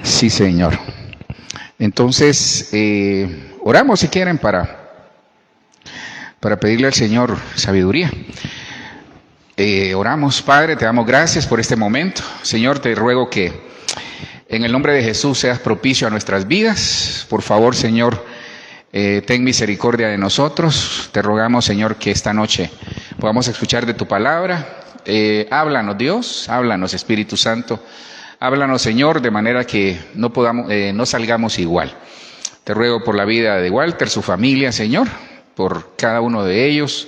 Sí, Señor. Entonces, oramos si quieren para pedirle al Señor sabiduría. Oramos, Padre, te damos gracias por este momento. Señor, te ruego que en el nombre de Jesús seas propicio a nuestras vidas. Por favor, Señor, ten misericordia de nosotros. Te rogamos, Señor, que esta noche podamos escuchar de tu palabra. Háblanos, Dios, háblanos, Espíritu Santo. Háblanos, Señor, de manera que no salgamos igual. Te ruego por la vida de Walter, su familia, Señor, por cada uno de ellos.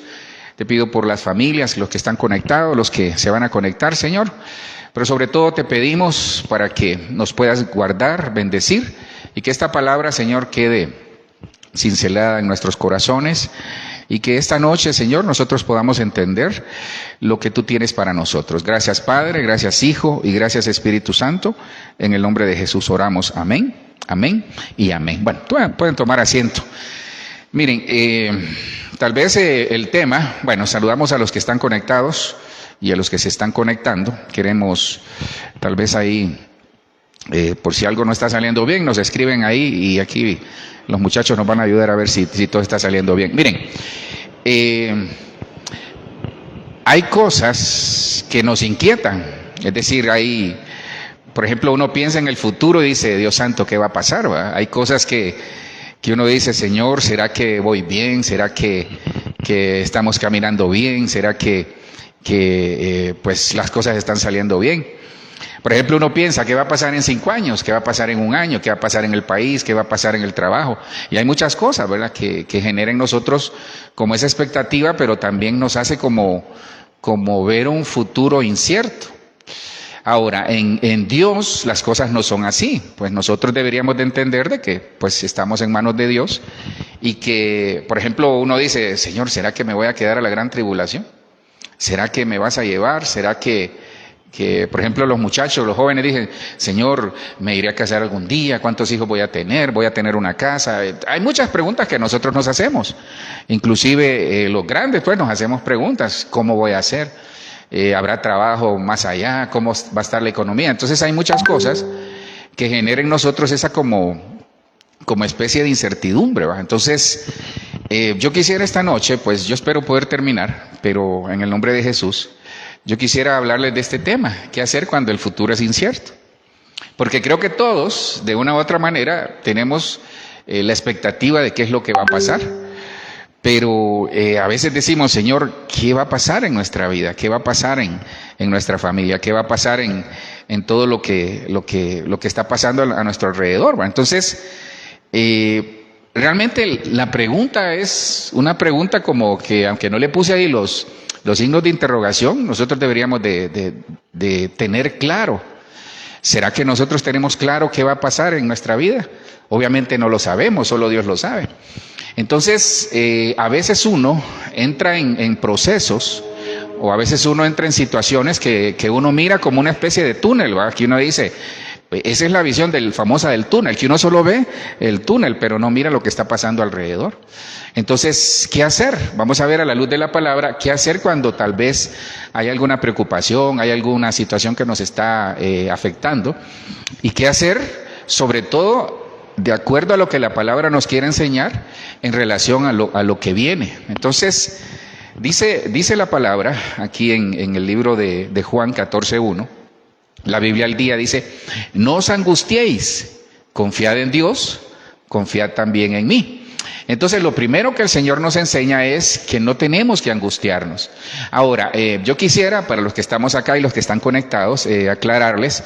Te pido por las familias, los que están conectados, los que se van a conectar, Señor. Pero sobre todo te pedimos para que nos puedas guardar, bendecir, y que esta palabra, Señor, quede cincelada en nuestros corazones, y que esta noche, Señor, nosotros podamos entender lo que tú tienes para nosotros. Gracias, Padre, gracias, Hijo, y gracias, Espíritu Santo. En el nombre de Jesús oramos. Amén, amén y amén. Bueno, pueden tomar asiento. Miren, tal vez el tema, bueno, saludamos a los que están conectados y a los que se están conectando. Queremos, tal vez ahí, por si algo no está saliendo bien, nos escriben ahí y aquí los muchachos nos van a ayudar a ver si todo está saliendo bien. Miren, hay cosas que nos inquietan, es decir, por ejemplo, uno piensa en el futuro y dice, Dios santo, ¿qué va a pasar? ¿Va? Hay cosas que uno dice, Señor, ¿será que voy bien? ¿Será que estamos caminando bien? ¿Será que pues las cosas están saliendo bien? Por ejemplo, uno piensa, ¿qué va a pasar en 5 años? ¿Qué va a pasar en 1 año? ¿Qué va a pasar en el país? ¿Qué va a pasar en el trabajo? Y hay muchas cosas, ¿verdad?, que generan en nosotros como esa expectativa, pero también nos hace como ver un futuro incierto. Ahora, en Dios las cosas no son así. Pues nosotros deberíamos de entender de que pues estamos en manos de Dios y que, por ejemplo, uno dice, Señor, ¿será que me voy a quedar a la gran tribulación? ¿Será que me vas a llevar? ¿Será que por ejemplo, los muchachos, los jóvenes dicen, Señor, ¿me iré a casar algún día? ¿Cuántos hijos voy a tener? ¿Voy a tener una casa? Hay muchas preguntas que nosotros nos hacemos. Inclusive los grandes, pues, nos hacemos preguntas. ¿Cómo voy a hacer? ¿Habrá trabajo más allá? ¿Cómo va a estar la economía? Entonces hay muchas cosas que generan en nosotros esa como especie de incertidumbre, ¿va? Entonces, yo quisiera esta noche, pues yo espero poder terminar, pero en el nombre de Jesús, yo quisiera hablarles de este tema, ¿qué hacer cuando el futuro es incierto? Porque creo que todos, de una u otra manera, tenemos la expectativa de qué es lo que va a pasar. Pero a veces decimos, Señor, ¿qué va a pasar en nuestra vida? ¿Qué va a pasar en nuestra familia? ¿Qué va a pasar en todo lo que está pasando a nuestro alrededor? ¿Va? Entonces, realmente la pregunta es una pregunta como que, aunque no le puse ahí los signos de interrogación, nosotros deberíamos de tener claro. ¿Será que nosotros tenemos claro qué va a pasar en nuestra vida? Obviamente no lo sabemos, solo Dios lo sabe. Entonces, a veces uno entra en procesos, o a veces uno entra en situaciones que uno mira como una especie de túnel, ¿va? Que uno dice, esa es la visión famosa del túnel, que uno solo ve el túnel, pero no mira lo que está pasando alrededor. Entonces, ¿qué hacer? Vamos a ver a la luz de la palabra, ¿qué hacer cuando tal vez hay alguna preocupación, hay alguna situación que nos está afectando? ¿Y qué hacer, sobre todo, de acuerdo a lo que la palabra nos quiere enseñar en relación a lo que viene? Entonces, dice la palabra aquí en el libro de Juan 14:1, la Biblia al día dice, no os angustiéis, confiad en Dios, confiad también en mí. Entonces, lo primero que el Señor nos enseña es que no tenemos que angustiarnos. Ahora, yo quisiera, para los que estamos acá y los que están conectados, aclararles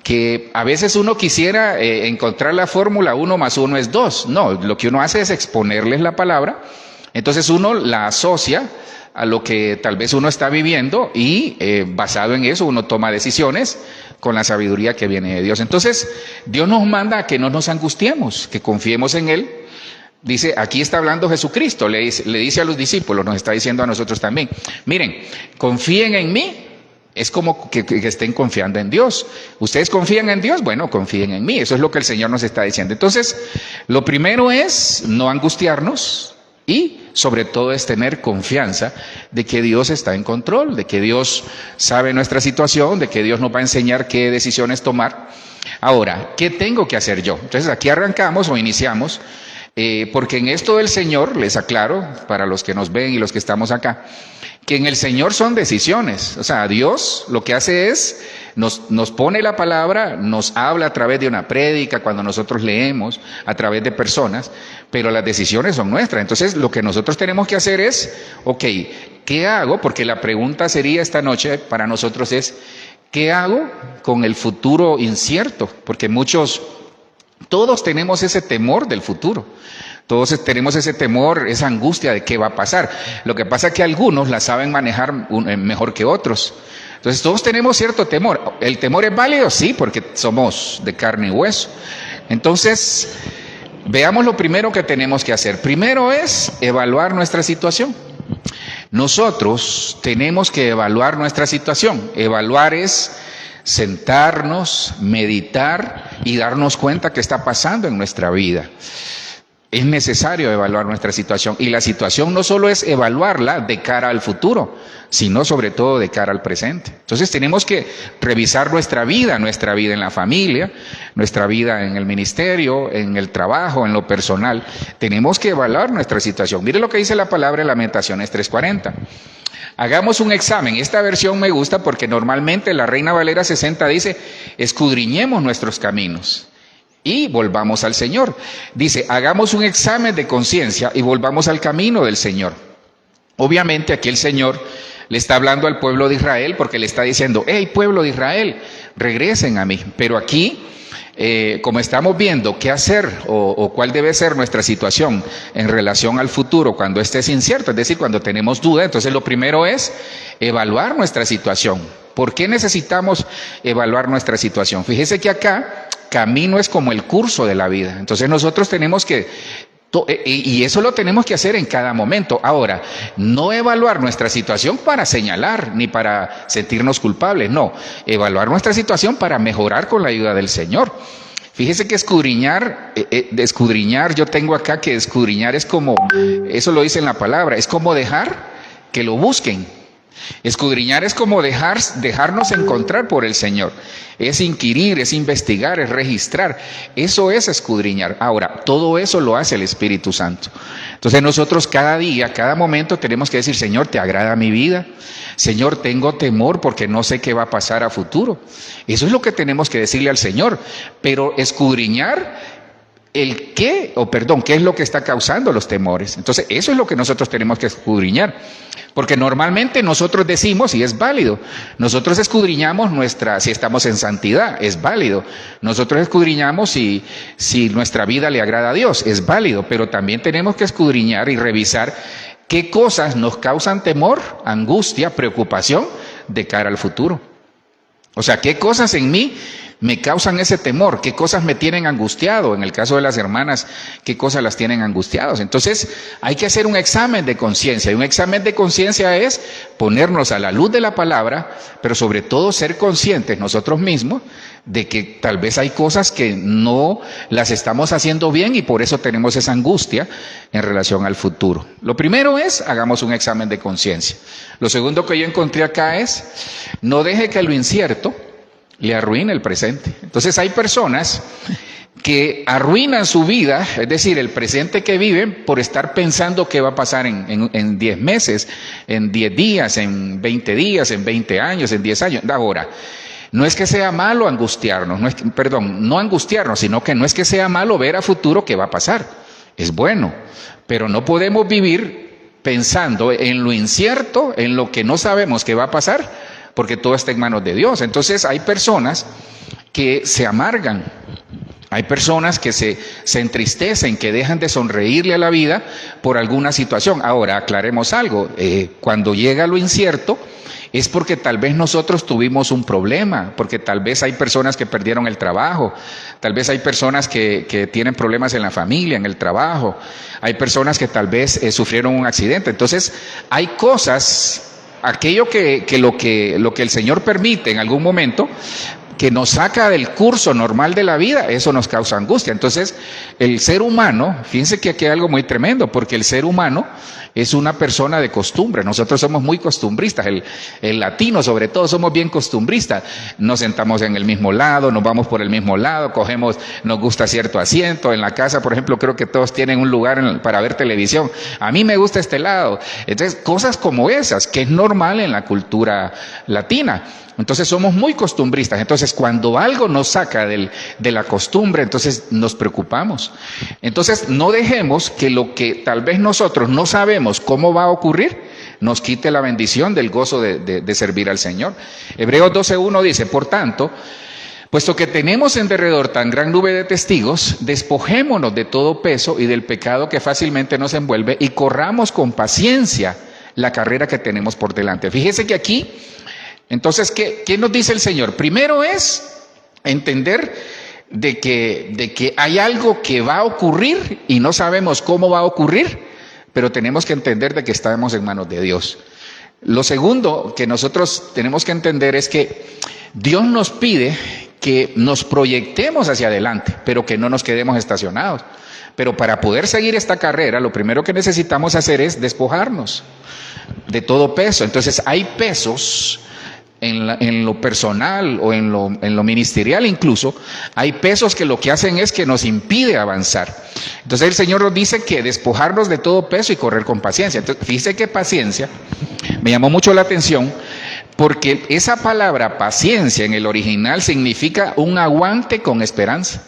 que a veces uno quisiera encontrar la fórmula 1 más 1 es 2. No, lo que uno hace es exponerles la palabra. Entonces uno la asocia a lo que tal vez uno está viviendo y basado en eso uno toma decisiones con la sabiduría que viene de Dios. Entonces Dios nos manda a que no nos angustiemos, que confiemos en Él. Dice, aquí está hablando Jesucristo, le dice a los discípulos, nos está diciendo a nosotros también, miren, confíen en mí. Es como que estén confiando en Dios. ¿Ustedes confían en Dios? Bueno, confíen en mí. Eso es lo que el Señor nos está diciendo. Entonces, lo primero es no angustiarnos y sobre todo es tener confianza de que Dios está en control, de que Dios sabe nuestra situación, de que Dios nos va a enseñar qué decisiones tomar. Ahora, ¿qué tengo que hacer yo? Entonces aquí arrancamos o iniciamos, porque en esto del Señor, les aclaro, para los que nos ven y los que estamos acá, que en el Señor son decisiones. O sea, Dios lo que hace es, nos pone la palabra, nos habla a través de una prédica, cuando nosotros leemos, a través de personas, pero las decisiones son nuestras. Entonces, lo que nosotros tenemos que hacer es, ok, ¿qué hago? Porque la pregunta sería esta noche para nosotros es, ¿qué hago con el futuro incierto? Porque todos tenemos ese temor del futuro. Todos tenemos ese temor, esa angustia de qué va a pasar. Lo que pasa es que algunos la saben manejar mejor que otros. Entonces todos tenemos cierto temor. ¿El temor es válido? Sí, porque somos de carne y hueso. Entonces, veamos lo primero que tenemos que hacer. Primero es evaluar nuestra situación. Nosotros tenemos que evaluar nuestra situación. Evaluar es sentarnos, meditar y darnos cuenta qué está pasando en nuestra vida. Es necesario evaluar nuestra situación, y la situación no solo es evaluarla de cara al futuro, sino sobre todo de cara al presente. Entonces tenemos que revisar nuestra vida en la familia, nuestra vida en el ministerio, en el trabajo, en lo personal. Tenemos que evaluar nuestra situación. Mire lo que dice la palabra en Lamentaciones 3:40. Hagamos un examen. Esta versión me gusta porque normalmente la Reina Valera 60 dice, escudriñemos nuestros caminos y volvamos al Señor. Dice, hagamos un examen de conciencia y volvamos al camino del Señor. Obviamente aquí el Señor le está hablando al pueblo de Israel porque le está diciendo, hey pueblo de Israel, regresen a mí. Pero aquí, como estamos viendo qué hacer o cuál debe ser nuestra situación en relación al futuro cuando este es incierto, es decir, cuando tenemos duda, entonces lo primero es evaluar nuestra situación. ¿Por qué necesitamos evaluar nuestra situación? Fíjese que acá camino es como el curso de la vida. Entonces nosotros tenemos que, y eso lo tenemos que hacer en cada momento. Ahora, no evaluar nuestra situación para señalar ni para sentirnos culpables, no. Evaluar nuestra situación para mejorar con la ayuda del Señor. Fíjese que escudriñar, yo tengo acá que escudriñar es como, eso lo dice en la palabra, es como dejar que lo busquen. Escudriñar es como dejarnos encontrar por el Señor. Es inquirir, es investigar, es registrar. Eso es escudriñar. Ahora, todo eso lo hace el Espíritu Santo. Entonces nosotros cada día, cada momento tenemos que decir, Señor, ¿te agrada mi vida? Señor, tengo temor porque no sé qué va a pasar a futuro. Eso es lo que tenemos que decirle al Señor. Pero escudriñar qué es lo que está causando los temores. Entonces, eso es lo que nosotros tenemos que escudriñar. Porque normalmente nosotros decimos, y es válido, nosotros escudriñamos si estamos en santidad, es válido. Nosotros escudriñamos si nuestra vida le agrada a Dios, es válido. Pero también tenemos que escudriñar y revisar qué cosas nos causan temor, angustia, preocupación de cara al futuro. O sea, qué cosas en mí me causan ese temor, qué cosas me tienen angustiado. En el caso de las hermanas, qué cosas las tienen angustiados. Entonces hay que hacer un examen de conciencia, y un examen de conciencia es ponernos a la luz de la palabra, pero sobre todo ser conscientes nosotros mismos de que tal vez hay cosas que no las estamos haciendo bien y por eso tenemos esa angustia en relación al futuro. Lo primero es, hagamos un examen de conciencia. Lo segundo que yo encontré acá es, no deje que lo incierto le arruina el presente. Entonces hay personas que arruinan su vida, es decir, el presente que viven, por estar pensando qué va a pasar en 10 meses, en 10 días, en 20 días, en 20 años, en 10 años. Ahora, no es que sea malo angustiarnos, no angustiarnos, sino que no es que sea malo ver a futuro qué va a pasar. Es bueno, pero no podemos vivir pensando en lo incierto, en lo que no sabemos qué va a pasar, porque todo está en manos de Dios. Entonces hay personas que se amargan, hay personas que se entristecen, que dejan de sonreírle a la vida por alguna situación. Ahora, aclaremos algo, cuando llega lo incierto, es porque tal vez nosotros tuvimos un problema, porque tal vez hay personas que perdieron el trabajo, tal vez hay personas que tienen problemas en la familia, en el trabajo, hay personas que tal vez sufrieron un accidente. Entonces hay cosas, aquello que el Señor permite en algún momento, que nos saca del curso normal de la vida, eso nos causa angustia. Entonces, el ser humano, fíjense que aquí hay algo muy tremendo, porque el ser humano es una persona de costumbre. Nosotros somos muy costumbristas, el latino sobre todo somos bien costumbristas. Nos sentamos en el mismo lado, nos vamos por el mismo lado, nos gusta cierto asiento. En la casa, por ejemplo, creo que todos tienen un lugar para ver televisión. A mí me gusta este lado. Entonces, cosas como esas, que es normal en la cultura latina. Entonces somos muy costumbristas. Entonces cuando algo nos saca de la costumbre, entonces nos preocupamos. Entonces no dejemos que lo que tal vez nosotros no sabemos cómo va a ocurrir, nos quite la bendición del gozo de servir al Señor. Hebreos 12:1 dice, por tanto, puesto que tenemos en derredor tan gran nube de testigos, despojémonos de todo peso y del pecado que fácilmente nos envuelve y corramos con paciencia la carrera que tenemos por delante. Fíjese que aquí, entonces, ¿qué nos dice el Señor? Primero es entender de que hay algo que va a ocurrir y no sabemos cómo va a ocurrir, pero tenemos que entender de que estamos en manos de Dios. Lo segundo que nosotros tenemos que entender es que Dios nos pide que nos proyectemos hacia adelante, pero que no nos quedemos estacionados. Pero para poder seguir esta carrera, lo primero que necesitamos hacer es despojarnos de todo peso. Entonces, hay pesos en lo personal o en lo ministerial incluso, hay pesos que lo que hacen es que nos impide avanzar. Entonces el Señor nos dice que despojarnos de todo peso y correr con paciencia. Entonces, fíjese que paciencia me llamó mucho la atención, porque esa palabra paciencia en el original significa un aguante con esperanza.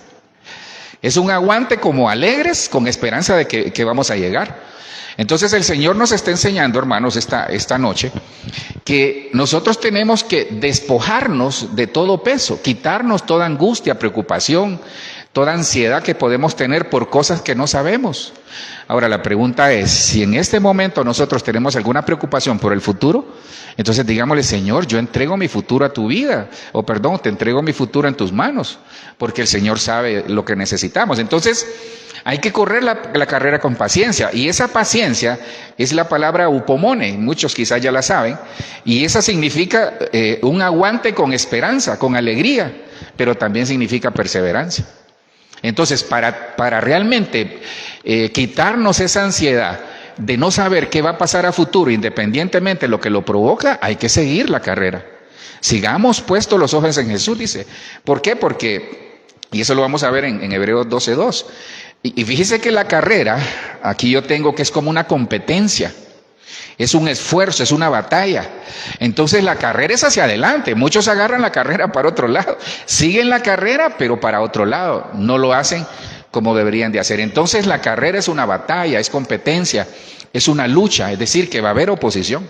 Es un aguante como alegres, con esperanza de que vamos a llegar. Entonces el Señor nos está enseñando, hermanos, esta noche, que nosotros tenemos que despojarnos de todo peso, quitarnos toda angustia, preocupación, toda ansiedad que podemos tener por cosas que no sabemos. Ahora la pregunta es, si en este momento nosotros tenemos alguna preocupación por el futuro, entonces digámosle, Señor, yo entrego mi futuro a tu vida, te entrego mi futuro en tus manos, porque el Señor sabe lo que necesitamos. Entonces, hay que correr la carrera con paciencia, y esa paciencia es la palabra upomone, muchos quizás ya la saben, y esa significa un aguante con esperanza, con alegría, pero también significa perseverancia. Entonces, para realmente quitarnos esa ansiedad de no saber qué va a pasar a futuro, independientemente de lo que lo provoca, hay que seguir la carrera. Sigamos puestos los ojos en Jesús, dice. ¿Por qué? Porque, y eso lo vamos a ver en Hebreos 12:2, y fíjese que la carrera, aquí yo tengo que es como una competencia, es un esfuerzo, es una batalla. Entonces la carrera es hacia adelante. Muchos agarran la carrera para otro lado, siguen la carrera pero para otro lado, no lo hacen como deberían de hacer. Entonces la carrera es una batalla, es competencia, es una lucha, es decir, que va a haber oposición.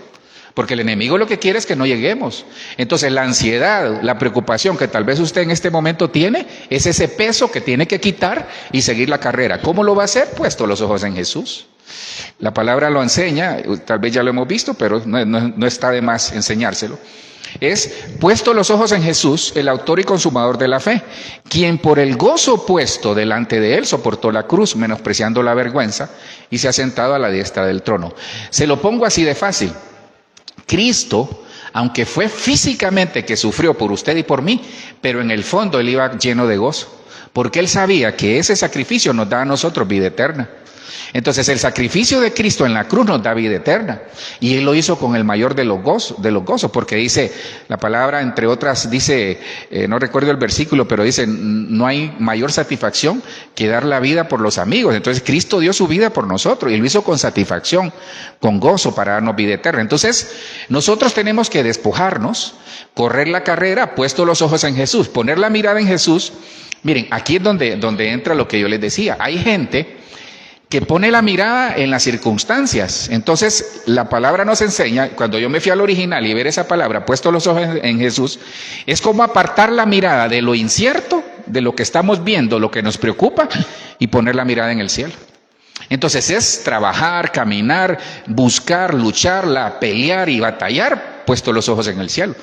Porque el enemigo lo que quiere es que no lleguemos. Entonces la ansiedad, la preocupación que tal vez usted en este momento tiene, es ese peso que tiene que quitar y seguir la carrera. ¿Cómo lo va a hacer? Puesto los ojos en Jesús. La palabra lo enseña, tal vez ya lo hemos visto, pero no está de más enseñárselo. Es puesto los ojos en Jesús, el autor y consumador de la fe, quien por el gozo puesto delante de él soportó la cruz, menospreciando la vergüenza, y se ha sentado a la diestra del trono. Se lo pongo así de fácil. Cristo, aunque fue físicamente que sufrió por usted y por mí, pero en el fondo él iba lleno de gozo, porque él sabía que ese sacrificio nos da a nosotros vida eterna. Entonces el sacrificio de Cristo en la cruz nos da vida eterna, y él lo hizo con el mayor de los gozos, porque dice, la palabra entre otras dice, no recuerdo el versículo, pero dice, no hay mayor satisfacción que dar la vida por los amigos. Entonces Cristo dio su vida por nosotros y lo hizo con satisfacción, con gozo, para darnos vida eterna. Entonces nosotros tenemos que despojarnos, correr la carrera, puesto los ojos en Jesús, poner la mirada en Jesús. Miren, aquí es donde entra lo que yo les decía. Hay gente que pone la mirada en las circunstancias. Entonces la palabra nos enseña, cuando yo me fui al original y ver esa palabra, puesto los ojos en Jesús, es como apartar la mirada de lo incierto, de lo que estamos viendo, lo que nos preocupa, y poner la mirada en el cielo. Entonces es trabajar, caminar, buscar, lucharla, pelear y batallar, puesto los ojos en el cielo.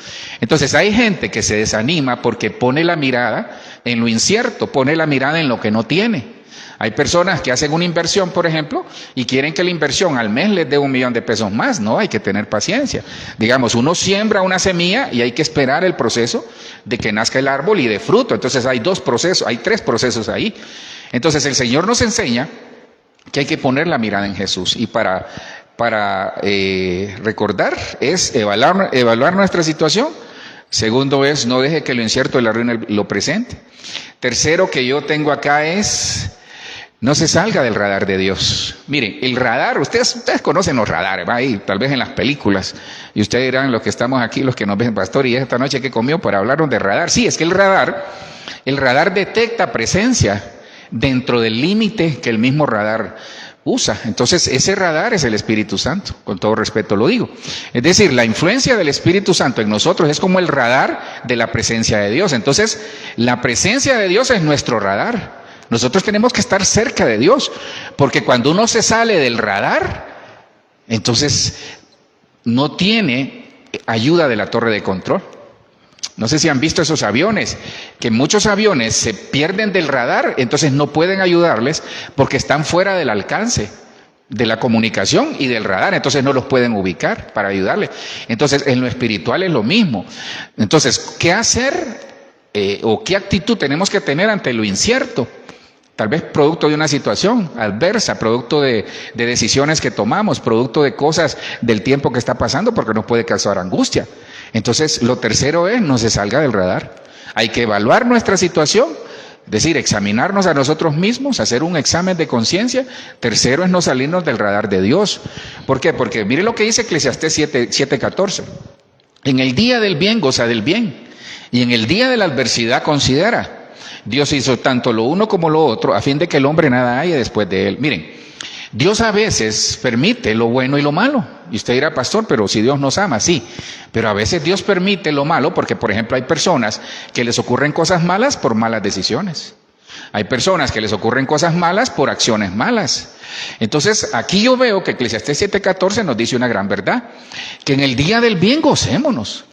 Entonces hay gente que se desanima porque pone la mirada en lo incierto, pone la mirada en lo que no tiene. Hay personas que hacen una inversión, por ejemplo, y quieren que la inversión al mes les dé $1,000,000 más. No, hay que tener paciencia. Digamos, uno siembra una semilla y hay que esperar el proceso de que nazca el árbol y de fruto. Entonces hay 2 procesos, hay 3 procesos ahí. Entonces el Señor nos enseña que hay que poner la mirada en Jesús. Y para recordar es evaluar nuestra situación. Segundo es, no deje que lo incierto le arruine lo presente. Tercero que yo tengo acá es, no se salga del radar de Dios. Miren, el radar, ustedes conocen los radares, va ahí, tal vez en las películas, y ustedes dirán, los que estamos aquí, los que nos ven, pastor, y esta noche que comió para hablarnos de radar. Sí, es que el radar detecta presencia dentro del límite que el mismo radar usa. Entonces, ese radar es el Espíritu Santo, con todo respeto lo digo. Es decir, la influencia del Espíritu Santo en nosotros es como el radar de la presencia de Dios. Entonces, la presencia de Dios es nuestro radar. Nosotros tenemos que estar cerca de Dios, porque cuando uno se sale del radar, entonces no tiene ayuda de la torre de control. No sé si han visto esos aviones, que muchos aviones se pierden del radar, entonces no pueden ayudarles porque están fuera del alcance de la comunicación y del radar, entonces no los pueden ubicar para ayudarles. Entonces en lo espiritual es lo mismo. Entonces, ¿qué hacer o qué actitud tenemos que tener ante lo incierto? Tal vez producto de una situación adversa, producto de decisiones que tomamos, producto de cosas del tiempo que está pasando, porque nos puede causar angustia. Entonces, lo tercero es, no se salga del radar. Hay que evaluar nuestra situación, es decir, examinarnos a nosotros mismos, hacer un examen de conciencia. Tercero es no salirnos del radar de Dios. ¿Por qué? Porque mire lo que dice Eclesiastés 7:14. En el día del bien goza del bien, y en el día de la adversidad considera. Dios hizo tanto lo uno como lo otro, a fin de que el hombre nada haya después de él. Miren, Dios a veces permite lo bueno y lo malo. Y usted dirá, pastor, pero si Dios nos ama, sí. Pero a veces Dios permite lo malo porque, por ejemplo, hay personas que les ocurren cosas malas por malas decisiones. Hay personas que les ocurren cosas malas por acciones malas. Entonces, aquí yo veo que Eclesiastés 7:14 nos dice una gran verdad, que en el día del bien gocémonos,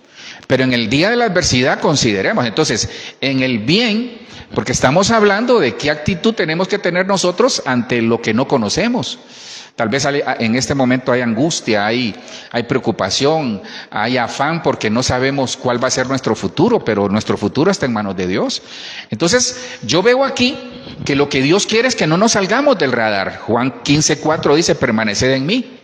pero en el día de la adversidad consideremos. Entonces, en el bien, porque estamos hablando de qué actitud tenemos que tener nosotros ante lo que no conocemos. Tal vez en este momento hay angustia, hay preocupación, hay afán porque no sabemos cuál va a ser nuestro futuro, pero nuestro futuro está en manos de Dios. Entonces, yo veo aquí que lo que Dios quiere es que no nos salgamos del radar. Juan 15:4 dice, permaneced en mí.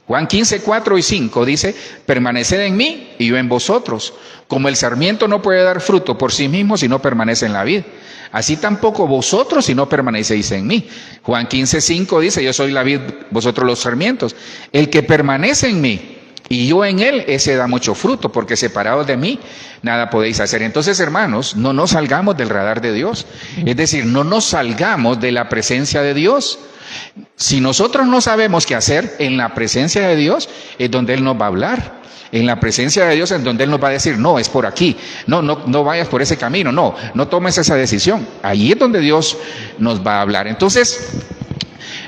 Juan 15:4 y 5 dice, permaneced en mí y yo en vosotros. Como el sarmiento no puede dar fruto por sí mismo si no permanece en la vid, así tampoco vosotros si no permanecéis en mí. Juan 15:5 dice, yo soy la vid, vosotros los sarmientos. El que permanece en mí y yo en él, ese da mucho fruto, porque separados de mí nada podéis hacer. Entonces, hermanos, no nos salgamos del radar de Dios. Es decir, no nos salgamos de la presencia de Dios. Si nosotros no sabemos qué hacer, en la presencia de Dios es donde Él nos va a hablar. En la presencia de Dios es donde Él nos va a decir, no, es por aquí, no vayas por ese camino, no tomes esa decisión. Ahí es donde Dios nos va a hablar. Entonces,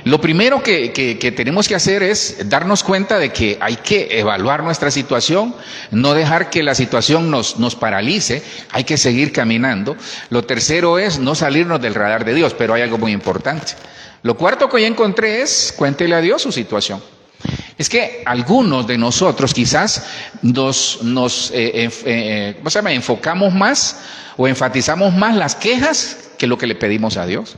lo primero que tenemos que hacer es darnos cuenta de que hay que evaluar nuestra situación, no dejar que la situación nos paralice, hay que seguir caminando. Lo tercero es no salirnos del radar de Dios, pero hay algo muy importante. Lo cuarto que ya encontré es, cuéntele a Dios su situación. Es que algunos de nosotros quizás enfocamos más o enfatizamos más las quejas que lo que le pedimos a Dios.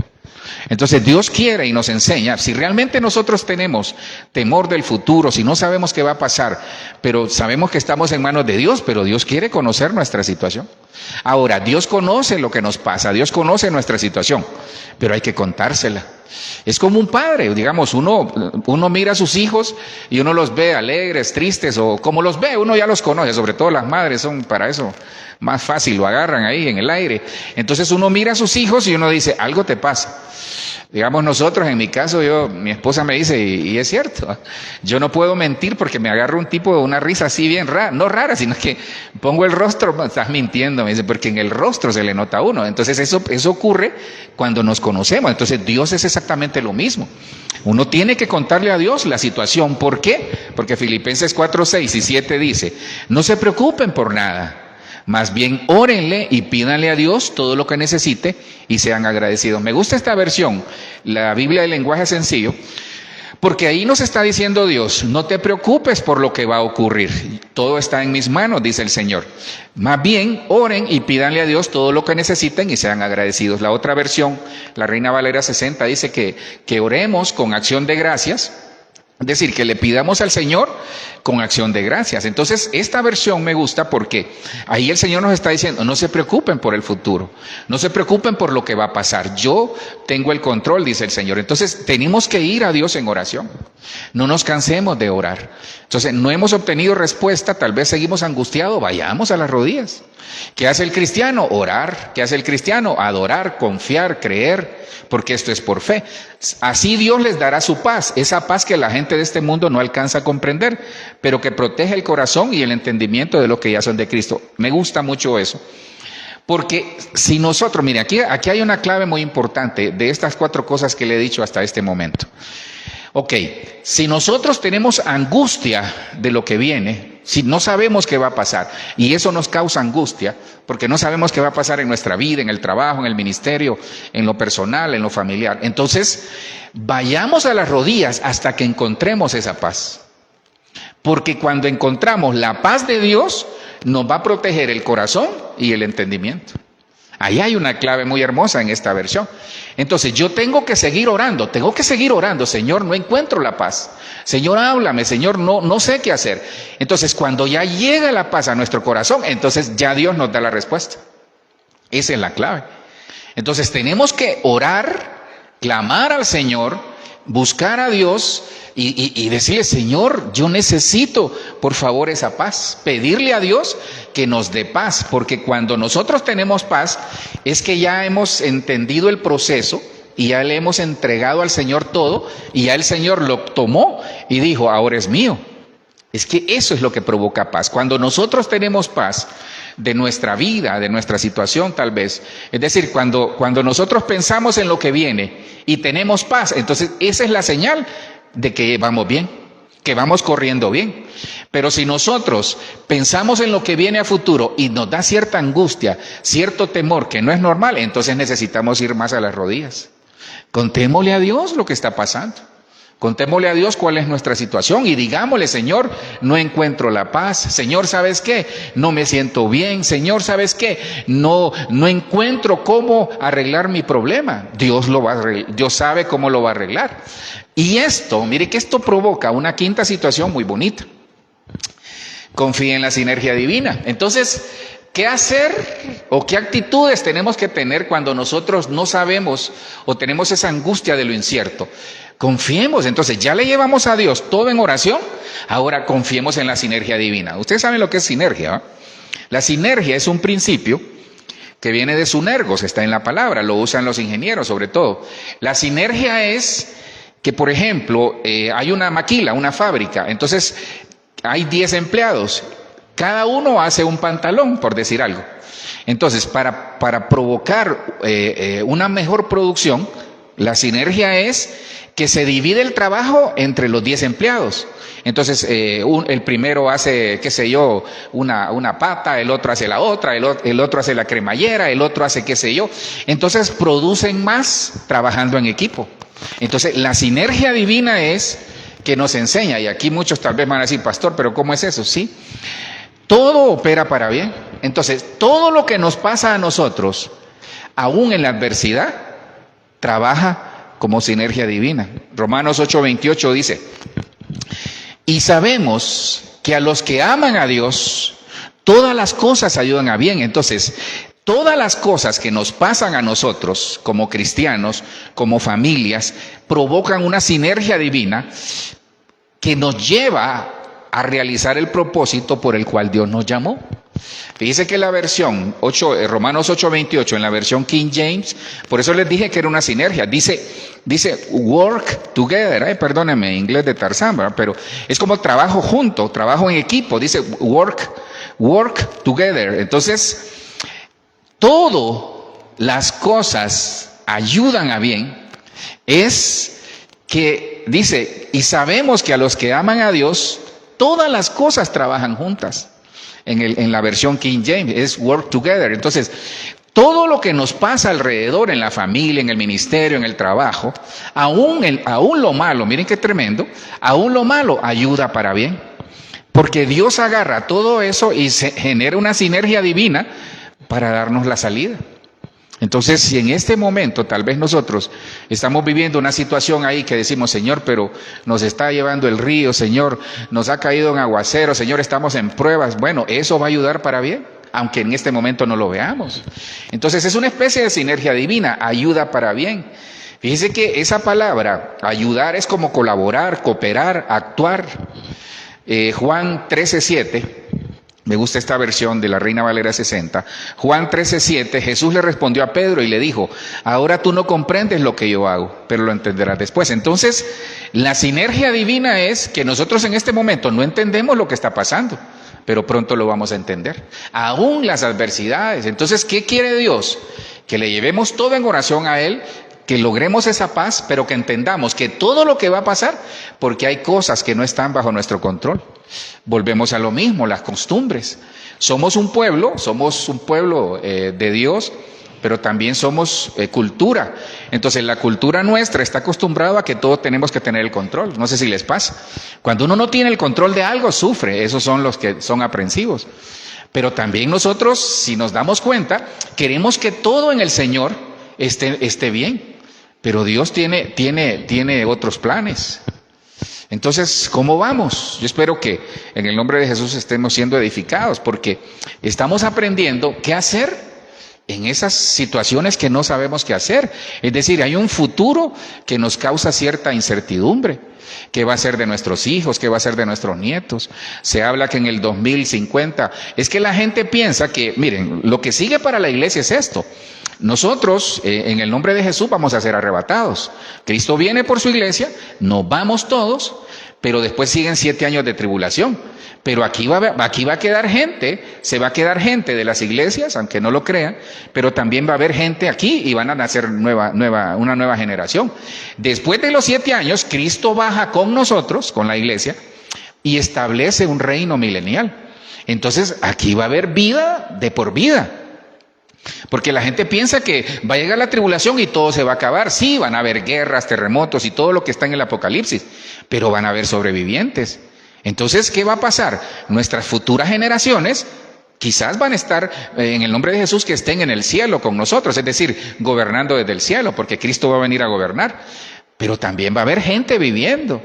Entonces Dios quiere y nos enseña, si realmente nosotros tenemos temor del futuro, si no sabemos qué va a pasar, pero sabemos que estamos en manos de Dios, pero Dios quiere conocer nuestra situación. Ahora, Dios conoce lo que nos pasa, Dios conoce nuestra situación, pero hay que contársela. Es como un padre, digamos, uno mira a sus hijos y uno los ve alegres, tristes, o como los ve, uno ya los conoce, sobre todo las madres son para eso más fácil, lo agarran ahí en el aire. Entonces uno mira a sus hijos y uno dice, algo te pasa. Digamos nosotros, en mi caso, mi esposa me dice, y es cierto, yo no puedo mentir porque me agarro un tipo de una risa así bien rara, no rara, sino que pongo el rostro, estás mintiendo, me dice, porque en el rostro se le nota a uno. Entonces eso ocurre cuando nos conocemos. Entonces Dios es exactamente lo mismo. Uno tiene que contarle a Dios la situación. ¿Por qué? Porque Filipenses 4:6 y 7 dice, no se preocupen por nada, Más bien, órenle y pídanle a Dios todo lo que necesite y sean agradecidos. Me gusta esta versión, la Biblia del lenguaje sencillo, porque ahí nos está diciendo Dios, no te preocupes por lo que va a ocurrir, todo está en mis manos, dice el Señor. Más bien, oren y pídanle a Dios todo lo que necesiten y sean agradecidos. La otra versión, la Reina Valera 60, dice que oremos con acción de gracias. Es decir, que le pidamos al Señor con acción de gracias. Entonces, esta versión me gusta porque ahí el Señor nos está diciendo, no se preocupen por el futuro, no se preocupen por lo que va a pasar. Yo tengo el control, dice el Señor. Entonces, tenemos que ir a Dios en oración. No nos cansemos de orar. Entonces, no hemos obtenido respuesta, tal vez seguimos angustiados, vayamos a las rodillas. ¿Qué hace el cristiano? Orar. ¿Qué hace el cristiano? Adorar, confiar, creer, porque esto es por fe. Así Dios les dará su paz, esa paz que la gente de este mundo no alcanza a comprender, pero que protege el corazón y el entendimiento de lo que ya son de Cristo. Me gusta mucho eso. Porque si nosotros, mire, aquí hay una clave muy importante de estas 4 cosas que le he dicho hasta este momento. Ok, si nosotros tenemos angustia de lo que viene, si no sabemos qué va a pasar, y eso nos causa angustia, porque no sabemos qué va a pasar en nuestra vida, en el trabajo, en el ministerio, en lo personal, en lo familiar, entonces vayamos a las rodillas hasta que encontremos esa paz. Porque cuando encontramos la paz de Dios, nos va a proteger el corazón y el entendimiento. Ahí hay una clave muy hermosa en esta versión. Entonces yo tengo que seguir orando, Señor, no encuentro la paz. Señor, háblame, Señor, no sé qué hacer. Entonces cuando ya llega la paz a nuestro corazón, entonces ya Dios nos da la respuesta. Esa es la clave. Entonces tenemos que orar, clamar al Señor, buscar a Dios y decirle, Señor, yo necesito, por favor, esa paz. Pedirle a Dios que nos dé paz, porque cuando nosotros tenemos paz, es que ya hemos entendido el proceso y ya le hemos entregado al Señor todo, y ya el Señor lo tomó y dijo, ahora es mío. Es que eso es lo que provoca paz. Cuando nosotros tenemos paz de nuestra vida, de nuestra situación tal vez, es decir, cuando nosotros pensamos en lo que viene y tenemos paz, entonces esa es la señal de que vamos bien, que vamos corriendo bien. Pero si nosotros pensamos en lo que viene a futuro y nos da cierta angustia, cierto temor que no es normal, entonces necesitamos ir más a las rodillas. Contémosle a Dios lo que está pasando. Contémosle a Dios cuál es nuestra situación y digámosle, Señor, no encuentro la paz. Señor, ¿sabes qué? No me siento bien. Señor, ¿sabes qué? No encuentro cómo arreglar mi problema. Dios sabe cómo lo va a arreglar. Y esto, mire que esto provoca una quinta situación muy bonita. Confía en la sinergia divina. Entonces, ¿qué hacer o qué actitudes tenemos que tener cuando nosotros no sabemos o tenemos esa angustia de lo incierto? Confiemos, entonces ya le llevamos a Dios todo en oración, ahora confiemos en la sinergia divina. Ustedes saben lo que es sinergia, ¿va? La sinergia es un principio que viene de sunergos, está en la palabra, lo usan los ingenieros sobre todo. La sinergia es que, por ejemplo, hay una maquila, una fábrica, entonces hay 10 empleados, cada uno hace un pantalón, por decir algo. Entonces, para provocar una mejor producción, la sinergia es que se divide el trabajo entre los 10 empleados. Entonces, el primero hace, qué sé yo, una pata, el otro hace la otra, el otro hace la cremallera, el otro hace qué sé yo. Entonces, producen más trabajando en equipo. Entonces, la sinergia divina es que nos enseña, y aquí muchos tal vez van a decir, pastor, pero ¿cómo es eso? Sí, todo opera para bien. Entonces, todo lo que nos pasa a nosotros, aún en la adversidad, trabaja como sinergia divina. Romanos 8:28 dice, y sabemos que a los que aman a Dios, todas las cosas ayudan a bien. Entonces, todas las cosas que nos pasan a nosotros como cristianos, como familias, provocan una sinergia divina que nos lleva a realizar el propósito por el cual Dios nos llamó. Fíjese que la versión Romanos 8:28, en la versión King James, por eso les dije que era una sinergia, dice work together, perdónenme, inglés de Tarzán, ¿verdad? Pero es como trabajo junto, trabajo en equipo, dice work together. Entonces, todas las cosas ayudan a bien, es que dice, y sabemos que a los que aman a Dios, todas las cosas trabajan juntas. en la versión King James, es work together. Entonces, todo lo que nos pasa alrededor, en la familia, en el ministerio, en el trabajo, aún lo malo, miren qué tremendo, aún lo malo ayuda para bien. Porque Dios agarra todo eso y se genera una sinergia divina para darnos la salida. Entonces, si en este momento tal vez nosotros estamos viviendo una situación ahí que decimos, Señor, pero nos está llevando el río, Señor, nos ha caído un aguacero, Señor, estamos en pruebas, bueno, eso va a ayudar para bien, aunque en este momento no lo veamos. Entonces, es una especie de sinergia divina, ayuda para bien. Fíjese que esa palabra, ayudar, es como colaborar, cooperar, actuar. Juan 13:7. Me gusta esta versión de la Reina Valera 60. Juan 13:7, Jesús le respondió a Pedro y le dijo, ahora tú no comprendes lo que yo hago, pero lo entenderás después. Entonces, la sinergia divina es que nosotros en este momento no entendemos lo que está pasando, pero pronto lo vamos a entender. Aún las adversidades. Entonces, ¿qué quiere Dios? Que le llevemos todo en oración a Él, que logremos esa paz, pero que entendamos que todo lo que va a pasar, porque hay cosas que no están bajo nuestro control. Volvemos a lo mismo, las costumbres. Somos un pueblo de Dios, pero también somos cultura. Entonces la cultura nuestra está acostumbrada a que todos tenemos que tener el control. No sé si les pasa. Cuando uno no tiene el control de algo, sufre. Esos son los que son aprensivos. Pero también nosotros, si nos damos cuenta, queremos que todo en el Señor esté bien. Pero Dios tiene otros planes. Entonces, ¿cómo vamos? Yo espero que en el nombre de Jesús estemos siendo edificados, porque estamos aprendiendo qué hacer en esas situaciones que no sabemos qué hacer. Es decir, hay un futuro que nos causa cierta incertidumbre. ¿Qué va a ser de nuestros hijos? ¿Qué va a ser de nuestros nietos? Se habla que en el 2050, es que la gente piensa que, miren, lo que sigue para la iglesia es esto. Nosotros, en el nombre de Jesús, vamos a ser arrebatados. Cristo viene por su iglesia, nos vamos todos, pero después siguen 7 años de tribulación. Pero aquí va a quedar gente, se va a quedar gente de las iglesias, aunque no lo crean, pero también va a haber gente aquí y van a nacer una nueva generación. Después de los 7 años, Cristo baja con nosotros, con la iglesia, y establece un reino milenial. Entonces, aquí va a haber vida de por vida. Porque la gente piensa que va a llegar la tribulación y todo se va a acabar. Sí, van a haber guerras, terremotos y todo lo que está en el Apocalipsis, pero van a haber sobrevivientes. Entonces, ¿qué va a pasar? Nuestras futuras generaciones quizás van a estar, en el nombre de Jesús, que estén en el cielo con nosotros, es decir, gobernando desde el cielo, porque Cristo va a venir a gobernar. Pero también va a haber gente viviendo,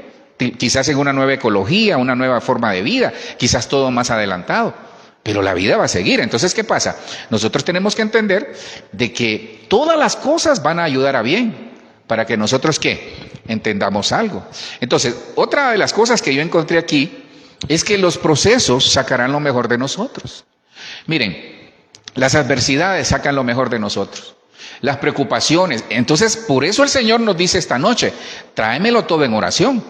quizás en una nueva ecología, una nueva forma de vida, quizás todo más adelantado. Pero la vida va a seguir. Entonces, ¿qué pasa? Nosotros tenemos que entender de que todas las cosas van a ayudar a bien, para que nosotros, ¿qué? Entendamos algo. Entonces, otra de las cosas que yo encontré aquí es que los procesos sacarán lo mejor de nosotros. Miren, las adversidades sacan lo mejor de nosotros. Las preocupaciones. Entonces, por eso el Señor nos dice esta noche, tráemelo todo en oración,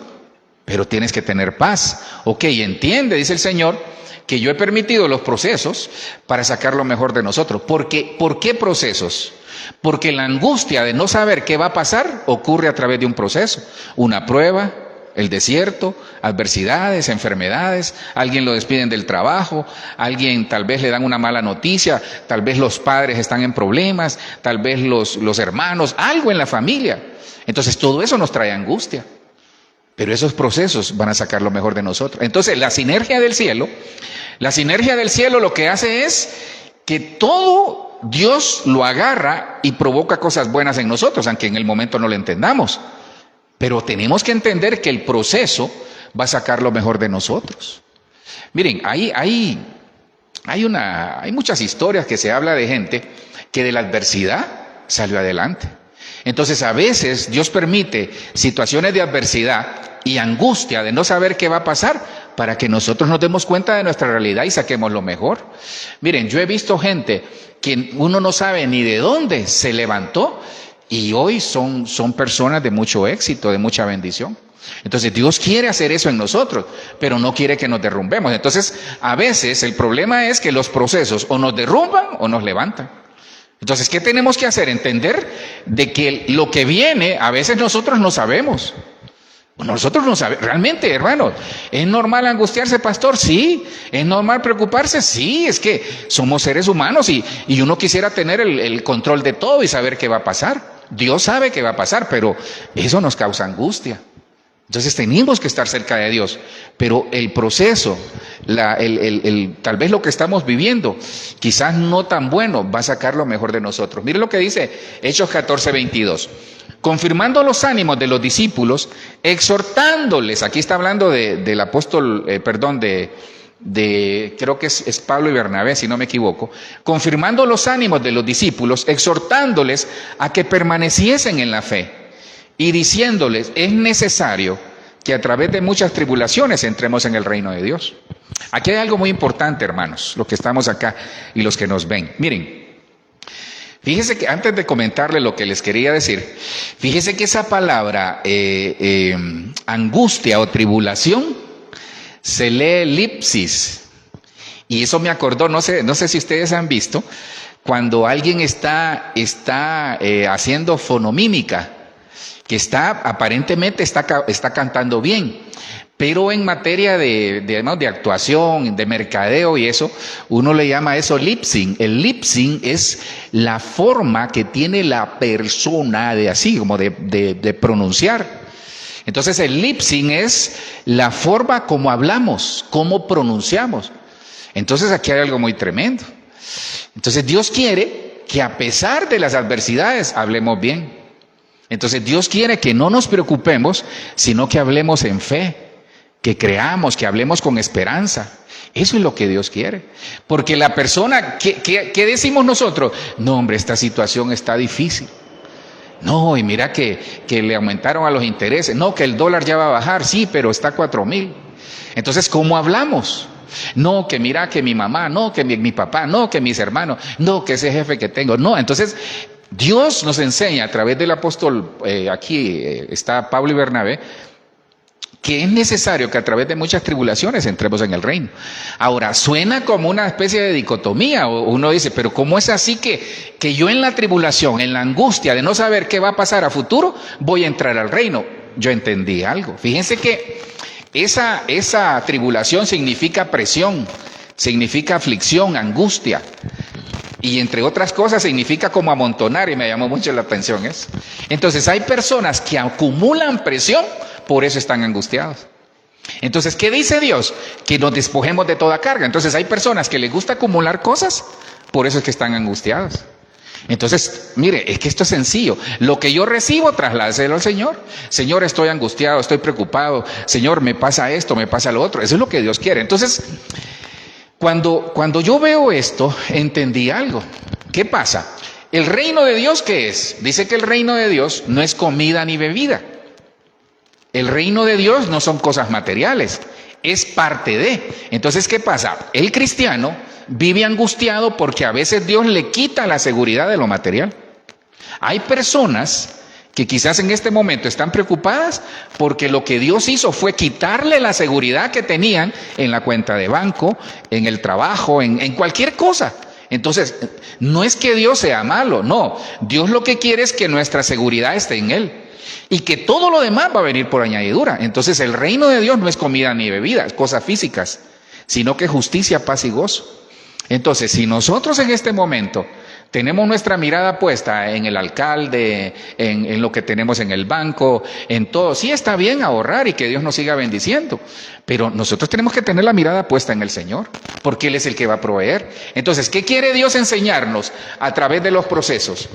pero tienes que tener paz. Ok, entiende, dice el Señor, que yo he permitido los procesos para sacar lo mejor de nosotros. ¿Por qué procesos? Porque la angustia de no saber qué va a pasar ocurre a través de un proceso, una prueba, el desierto, adversidades, enfermedades, alguien lo despiden del trabajo, alguien tal vez le dan una mala noticia, tal vez los padres están en problemas, tal vez los hermanos, algo en la familia. Entonces todo eso nos trae angustia. Pero esos procesos van a sacar lo mejor de nosotros. Entonces la sinergia del cielo lo que hace es que todo Dios lo agarra y provoca cosas buenas en nosotros, aunque en el momento no lo entendamos. Pero tenemos que entender que el proceso va a sacar lo mejor de nosotros. Miren, hay muchas historias que se habla de gente que de la adversidad salió adelante. Entonces a veces Dios permite situaciones de adversidad y angustia de no saber qué va a pasar para que nosotros nos demos cuenta de nuestra realidad y saquemos lo mejor. Miren, yo he visto gente que uno no sabe ni de dónde se levantó y hoy son personas de mucho éxito, de mucha bendición. Entonces Dios quiere hacer eso en nosotros, pero no quiere que nos derrumbemos. Entonces a veces el problema es que los procesos o nos derrumban o nos levantan. Entonces, ¿qué tenemos que hacer? Entender de que lo que viene a veces nosotros no sabemos. Nosotros no sabemos, realmente, hermanos, ¿es normal angustiarse, pastor? Sí. ¿Es normal preocuparse? Sí. Es que somos seres humanos y uno quisiera tener el control de todo y saber qué va a pasar. Dios sabe qué va a pasar, pero eso nos causa angustia. Entonces tenemos que estar cerca de Dios, pero el proceso, tal vez lo que estamos viviendo, quizás no tan bueno, va a sacar lo mejor de nosotros. Mire lo que dice Hechos 14:22. Confirmando los ánimos de los discípulos, exhortándoles, aquí está hablando del apóstol, creo que es Pablo y Bernabé, si no me equivoco, confirmando los ánimos de los discípulos, exhortándoles a que permaneciesen en la fe y diciéndoles, es necesario que a través de muchas tribulaciones entremos en el reino de Dios. Aquí hay algo muy importante, hermanos, los que estamos acá y los que nos ven. Miren, fíjese que antes de comentarle lo que les quería decir, fíjese que esa palabra angustia o tribulación se lee lipsis. Y eso me acordó, no sé si ustedes han visto, cuando alguien está haciendo fonomímica, que aparentemente está cantando bien, pero en materia de actuación, de mercadeo y eso, uno le llama eso lip sync. El lip sync es la forma que tiene la persona de pronunciar. Entonces el lip sync es la forma como hablamos, cómo pronunciamos. Entonces aquí hay algo muy tremendo. Entonces Dios quiere que a pesar de las adversidades hablemos bien. Entonces Dios quiere que no nos preocupemos, sino que hablemos en fe, que creamos, que hablemos con esperanza. Eso es lo que Dios quiere. Porque la persona, ¿qué decimos nosotros? No, hombre, esta situación está difícil. No, y mira que le aumentaron a los intereses. No, que el dólar ya va a bajar. Sí, pero está a 4,000. Entonces, ¿cómo hablamos? No, que mira que mi mamá, no, que mi papá, no, que mis hermanos, no, que ese jefe que tengo. No, entonces Dios nos enseña a través del apóstol, está Pablo y Bernabé, que es necesario que a través de muchas tribulaciones entremos en el reino. Ahora, suena como una especie de dicotomía, o uno dice, pero ¿cómo es así que yo en la tribulación, en la angustia de no saber qué va a pasar a futuro, voy a entrar al reino? Yo entendí algo. Fíjense que esa tribulación significa presión, significa aflicción, angustia. Y entre otras cosas significa como amontonar, y me llamó mucho la atención eso. Entonces hay personas que acumulan presión, por eso están angustiados. Entonces, ¿qué dice Dios? Que nos despojemos de toda carga. Entonces hay personas que les gusta acumular cosas, por eso es que están angustiados. Entonces, mire, es que esto es sencillo. Lo que yo recibo, trasládeselo al Señor. Señor, estoy angustiado, estoy preocupado. Señor, me pasa esto, me pasa lo otro. Eso es lo que Dios quiere. Entonces, cuando yo veo esto, entendí algo. ¿Qué pasa? ¿El reino de Dios qué es? Dice que el reino de Dios no es comida ni bebida. El reino de Dios no son cosas materiales, es parte de. Entonces, ¿qué pasa? El cristiano vive angustiado porque a veces Dios le quita la seguridad de lo material. Hay personas que quizás en este momento están preocupadas porque lo que Dios hizo fue quitarle la seguridad que tenían en la cuenta de banco, en el trabajo, en cualquier cosa. Entonces, no es que Dios sea malo, no. Dios lo que quiere es que nuestra seguridad esté en Él y que todo lo demás va a venir por añadidura. Entonces, el reino de Dios no es comida ni bebida, es cosas físicas, sino que justicia, paz y gozo. Entonces, si nosotros en este momento tenemos nuestra mirada puesta en el alcalde, en lo que tenemos en el banco, en todo, sí está bien ahorrar y que Dios nos siga bendiciendo, pero nosotros tenemos que tener la mirada puesta en el Señor, porque Él es el que va a proveer. Entonces, ¿qué quiere Dios enseñarnos a través de los procesos?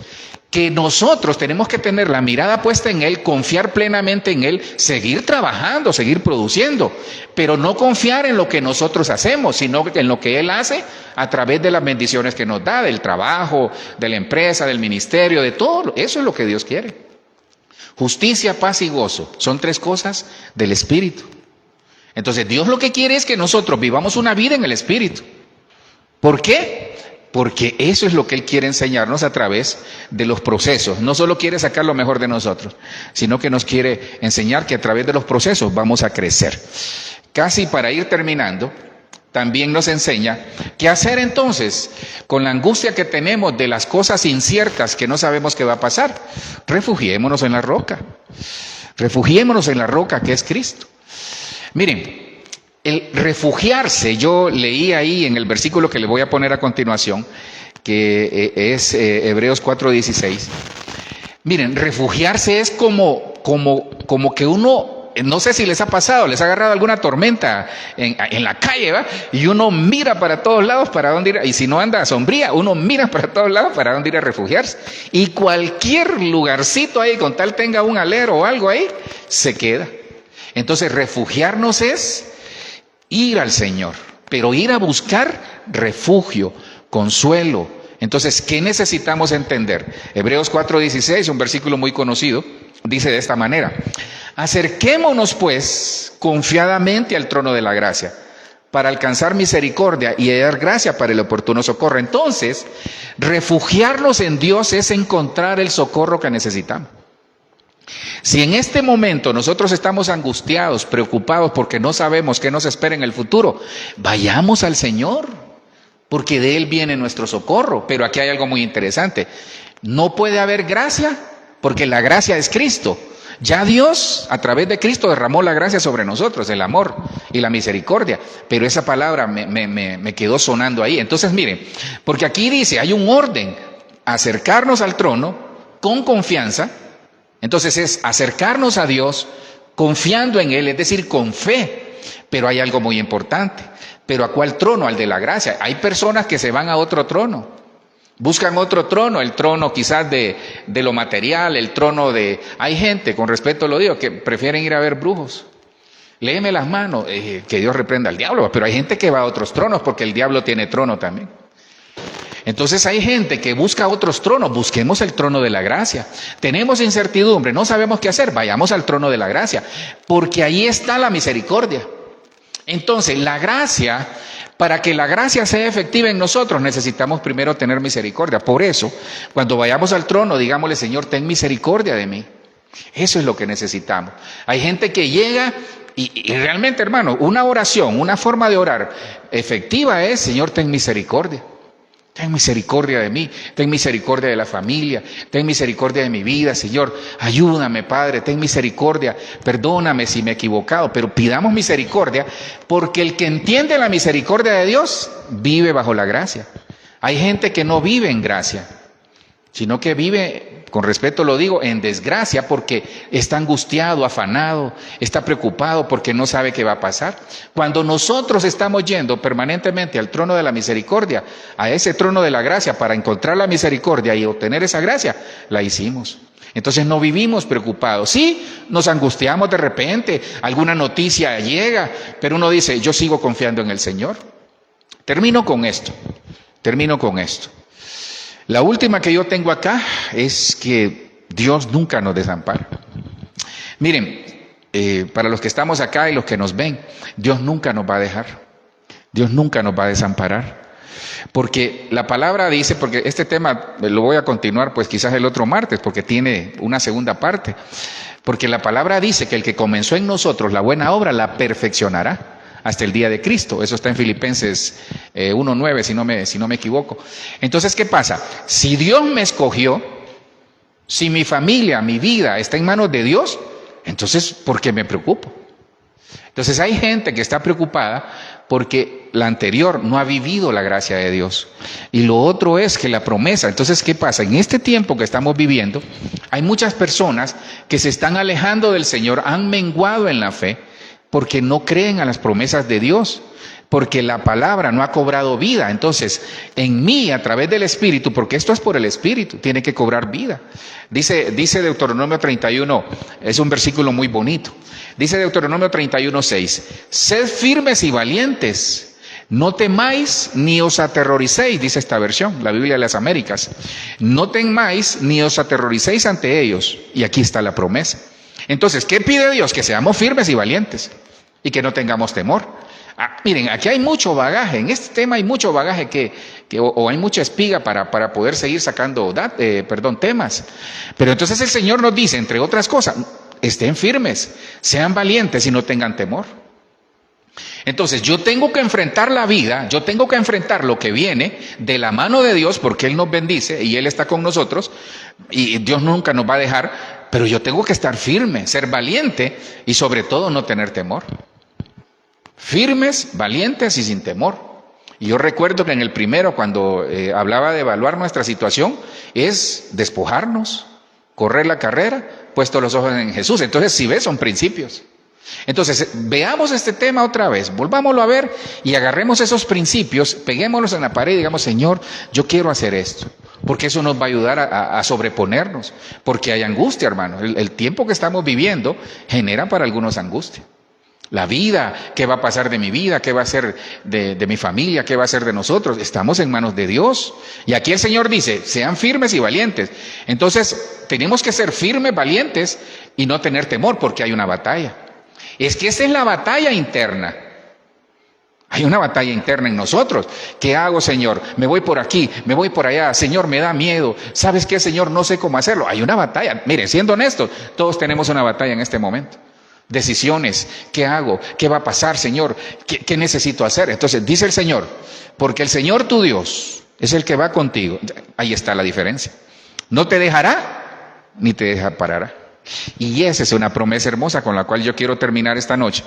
Que nosotros tenemos que tener la mirada puesta en Él, confiar plenamente en Él, seguir trabajando, seguir produciendo, pero no confiar en lo que nosotros hacemos, sino en lo que Él hace a través de las bendiciones que nos da, del trabajo, de la empresa, del ministerio, de todo. Eso es lo que Dios quiere. Justicia, paz y gozo son 3 cosas del Espíritu. Entonces Dios lo que quiere es que nosotros vivamos una vida en el Espíritu. ¿Por qué? Porque eso es lo que Él quiere enseñarnos a través de los procesos. No solo quiere sacar lo mejor de nosotros, sino que nos quiere enseñar que a través de los procesos vamos a crecer. Casi para ir terminando, también nos enseña qué hacer entonces con la angustia que tenemos de las cosas inciertas que no sabemos qué va a pasar. Refugiémonos en la roca. Refugiémonos en la roca que es Cristo. Miren, el refugiarse, yo leí ahí en el versículo que le voy a poner a continuación, que es Hebreos 4:16. Miren, refugiarse es como que uno, no sé si les ha pasado, les ha agarrado alguna tormenta en la calle, ¿va? Y uno mira para todos lados para dónde ir, y si no anda sombría, uno mira para todos lados para dónde ir a refugiarse. Y cualquier lugarcito ahí, con tal tenga un alero o algo ahí, se queda. Entonces, refugiarnos es ir al Señor, pero ir a buscar refugio, consuelo. Entonces, ¿qué necesitamos entender? Hebreos 4:16, un versículo muy conocido, dice de esta manera: acerquémonos pues confiadamente al trono de la gracia, para alcanzar misericordia y hallar gracia para el oportuno socorro. Entonces, refugiarnos en Dios es encontrar el socorro que necesitamos. Si en este momento nosotros estamos angustiados, preocupados porque no sabemos qué nos espera en el futuro, vayamos al Señor, porque de Él viene nuestro socorro. Pero aquí hay algo muy interesante: no puede haber gracia, porque la gracia es Cristo. Ya Dios, a través de Cristo, derramó la gracia sobre nosotros, el amor y la misericordia. Pero esa palabra me quedó sonando ahí. Entonces, miren, porque aquí dice, hay un orden: acercarnos al trono con confianza. Entonces es acercarnos a Dios confiando en Él, es decir, con fe. Pero hay algo muy importante: ¿pero a cuál trono? Al de la gracia. Hay personas que se van a otro trono, buscan otro trono, el trono quizás de lo material, el trono de... Hay gente, con respeto lo digo, que prefieren ir a ver brujos. Léeme las manos, que Dios reprenda al diablo, pero hay gente que va a otros tronos porque el diablo tiene trono también. Entonces hay gente que busca otros tronos. Busquemos el trono de la gracia. Tenemos incertidumbre, no sabemos qué hacer, vayamos al trono de la gracia, porque ahí está la misericordia. Entonces, la gracia, para que la gracia sea efectiva en nosotros, necesitamos primero tener misericordia. Por eso, cuando vayamos al trono, digámosle: Señor, ten misericordia de mí. Eso es lo que necesitamos. Hay gente que llega y realmente, hermano, una oración, una forma de orar efectiva es: Señor, ten misericordia. Ten misericordia de mí, ten misericordia de la familia, ten misericordia de mi vida, Señor, ayúdame, Padre, ten misericordia, perdóname si me he equivocado, pero pidamos misericordia, porque el que entiende la misericordia de Dios vive bajo la gracia. Hay gente que no vive en gracia, sino que vive, con respeto lo digo, en desgracia, porque está angustiado, afanado, está preocupado porque no sabe qué va a pasar. Cuando nosotros estamos yendo permanentemente al trono de la misericordia, a ese trono de la gracia, para encontrar la misericordia y obtener esa gracia, la hicimos. Entonces no vivimos preocupados. Sí, nos angustiamos de repente, alguna noticia llega, pero uno dice: yo sigo confiando en el Señor. Termino con esto. La última que yo tengo acá es que Dios nunca nos desampara. Miren, para los que estamos acá y los que nos ven, Dios nunca nos va a dejar. Dios nunca nos va a desamparar. Porque la palabra dice, porque este tema lo voy a continuar pues quizás el otro martes, porque tiene una segunda parte. Porque la palabra dice que el que comenzó en nosotros la buena obra la perfeccionará hasta el día de Cristo. Eso está en Filipenses 1:9, si no me equivoco. Entonces, ¿qué pasa? Si Dios me escogió, si mi familia, mi vida está en manos de Dios, entonces, ¿por qué me preocupo? Entonces hay gente que está preocupada porque la anterior no ha vivido la gracia de Dios. Y lo otro es que la promesa. Entonces, ¿qué pasa? En este tiempo que estamos viviendo, hay muchas personas que se están alejando del Señor, han menguado en la fe, porque no creen a las promesas de Dios, porque la palabra no ha cobrado vida. Entonces, en mí, a través del Espíritu, porque esto es por el Espíritu, tiene que cobrar vida. Dice Deuteronomio 31, es un versículo muy bonito. Dice Deuteronomio 31:6, sed firmes y valientes, no temáis ni os aterroricéis, dice esta versión, la Biblia de las Américas. No temáis ni os aterroricéis ante ellos. Y aquí está la promesa. Entonces, ¿qué pide Dios? Que seamos firmes y valientes y que no tengamos temor. Miren, aquí hay mucho bagaje, en este tema hay mucho bagaje o hay mucha espiga para poder seguir sacando temas. Pero entonces el Señor nos dice, entre otras cosas, estén firmes, sean valientes y no tengan temor. Entonces yo tengo que enfrentar la vida, yo tengo que enfrentar lo que viene de la mano de Dios, porque Él nos bendice y Él está con nosotros y Dios nunca nos va a dejar. pero yo tengo que estar firme, ser valiente y sobre todo no tener temor. Firmes, valientes y sin temor. Y yo recuerdo que en el primero, cuando hablaba de evaluar nuestra situación, es despojarnos, correr la carrera, puesto los ojos en Jesús. Entonces, si ves, son principios. Entonces, veamos este tema otra vez, volvámoslo a ver y agarremos esos principios, peguémoslos en la pared y digamos, Señor, yo quiero hacer esto, porque eso nos va a ayudar a sobreponernos, porque hay angustia, hermano. El tiempo que estamos viviendo genera para algunos angustia. La vida, ¿qué va a pasar de mi vida? ¿Qué va a ser de mi familia? ¿Qué va a ser de nosotros? Estamos en manos de Dios. Y aquí el Señor dice, sean firmes y valientes. Entonces, tenemos que ser firmes, valientes y no tener temor porque hay una batalla. Es que esa es la batalla interna. Hay una batalla interna en nosotros. ¿Qué hago, Señor? Me voy por aquí, me voy por allá. Señor, me da miedo. ¿Sabes qué, Señor? No sé cómo hacerlo. Hay una batalla. Mire, siendo honestos, todos tenemos una batalla en este momento. Decisiones, ¿qué hago? ¿Qué va a pasar, Señor? ¿Qué necesito hacer? Entonces dice el Señor, porque el Señor tu Dios es el que va contigo. Ahí está la diferencia. No te dejará ni te desamparará. Y esa es una promesa hermosa con la cual yo quiero terminar esta noche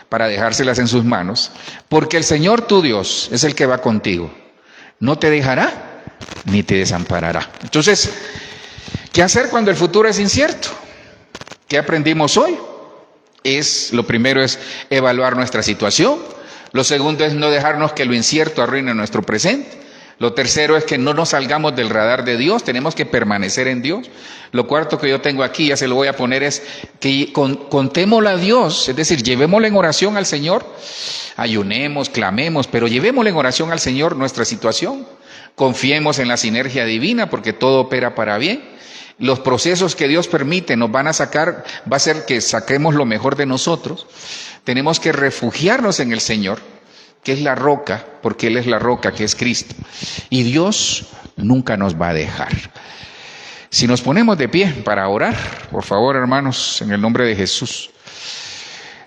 para dejárselas en sus manos. Porque el Señor tu Dios es el que va contigo. No te dejará ni te desamparará. Entonces, ¿qué hacer cuando el futuro es incierto? ¿Qué aprendimos hoy? Lo primero es evaluar nuestra situación. Lo segundo es no dejarnos que lo incierto arruine nuestro presente. Lo tercero es que no nos salgamos del radar de Dios, tenemos que permanecer en Dios. Lo cuarto que yo tengo aquí, ya se lo voy a poner, es que contémosle a Dios, es decir, llevémosle en oración al Señor, ayunemos, clamemos, pero llevémosle en oración al Señor nuestra situación. Confiemos en la sinergia divina porque todo opera para bien. Los procesos que Dios permite nos van a sacar, va a hacer que saquemos lo mejor de nosotros. Tenemos que refugiarnos en el Señor, que es la roca, porque Él es la roca, que es Cristo. Y Dios nunca nos va a dejar. Si nos ponemos de pie para orar, por favor, hermanos, en el nombre de Jesús.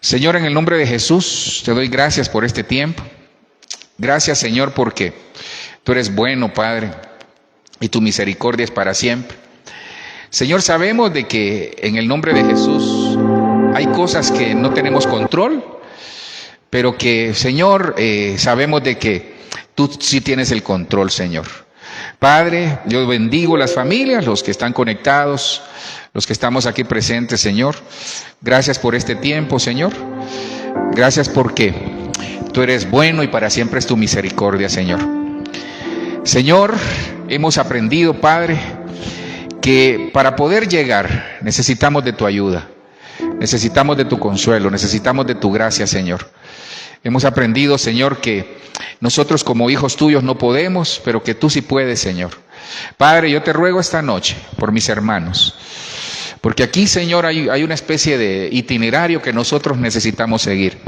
Señor, en el nombre de Jesús, te doy gracias por este tiempo. Gracias, Señor, porque tú eres bueno, Padre, y tu misericordia es para siempre. Señor, sabemos de que en el nombre de Jesús hay cosas que no tenemos control, pero que, Señor, sabemos de que tú sí tienes el control, Señor. Padre, yo bendigo las familias, los que están conectados, los que estamos aquí presentes, Señor. Gracias por este tiempo, Señor. Gracias porque tú eres bueno y para siempre es tu misericordia, Señor. Señor, hemos aprendido, Padre, que para poder llegar necesitamos de tu ayuda, necesitamos de tu consuelo, necesitamos de tu gracia, Señor. Hemos aprendido, Señor, que nosotros como hijos tuyos no podemos, pero que tú sí puedes, Señor. Padre, yo te ruego esta noche por mis hermanos, porque aquí, Señor, hay una especie de itinerario que nosotros necesitamos seguir.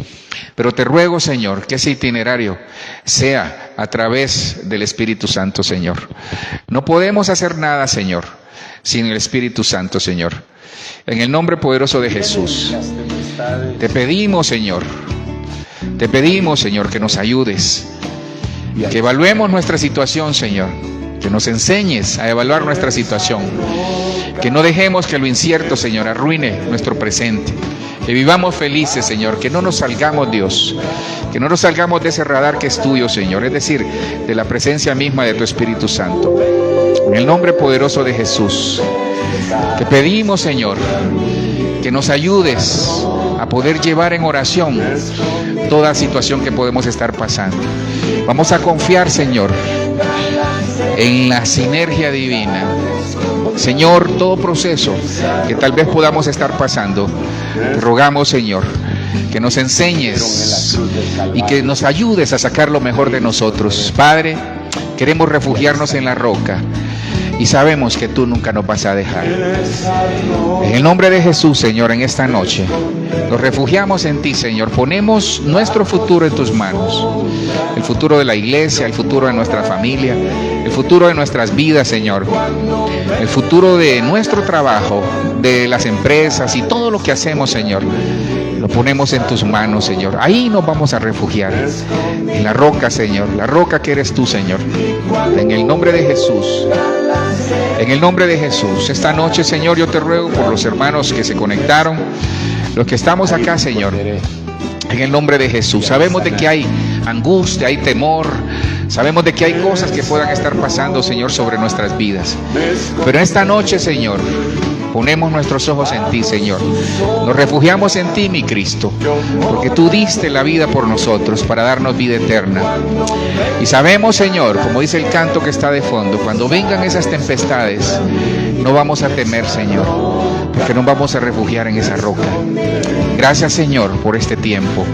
Pero te ruego, Señor, que ese itinerario sea a través del Espíritu Santo, Señor. No podemos hacer nada, Señor, sin el Espíritu Santo, Señor. En el nombre poderoso de Jesús, te pedimos, Señor, que nos ayudes, que evaluemos nuestra situación, Señor, que nos enseñes a evaluar nuestra situación, que no dejemos que lo incierto, Señor, arruine nuestro presente, que vivamos felices, Señor, que no nos salgamos, Dios, que no nos salgamos de ese radar que es tuyo, Señor, es decir, de la presencia misma de tu Espíritu Santo. En el nombre poderoso de Jesús, te pedimos, Señor, que nos ayudes a poder llevar en oración toda situación que podemos estar pasando. Vamos a confiar, Señor, en la sinergia divina. Señor, todo proceso que tal vez podamos estar pasando, te rogamos, Señor, que nos enseñes y que nos ayudes a sacar lo mejor de nosotros. Padre, queremos refugiarnos en la roca y sabemos que tú nunca nos vas a dejar. En el nombre de Jesús, Señor, en esta noche nos refugiamos en ti, Señor. Ponemos nuestro futuro en tus manos. El futuro de la iglesia, el futuro de nuestra familia, el futuro de nuestras vidas, Señor. El futuro de nuestro trabajo, de las empresas y todo lo que hacemos, Señor. Lo ponemos en tus manos, Señor. Ahí nos vamos a refugiar. En la roca, Señor. La roca que eres tú, Señor. En el nombre de Jesús. En el nombre de Jesús, esta noche, Señor, yo te ruego por los hermanos que se conectaron, los que estamos acá, Señor. En el nombre de Jesús, sabemos de que hay angustia, hay temor, sabemos de que hay cosas que puedan estar pasando, Señor, sobre nuestras vidas. Pero esta noche, Señor, ponemos nuestros ojos en ti, Señor. Nos refugiamos en ti, mi Cristo, porque tú diste la vida por nosotros para darnos vida eterna. Y sabemos, Señor, como dice el canto que está de fondo, cuando vengan esas tempestades, no vamos a temer, Señor, porque nos vamos a refugiar en esa roca. Gracias, Señor, por este tiempo.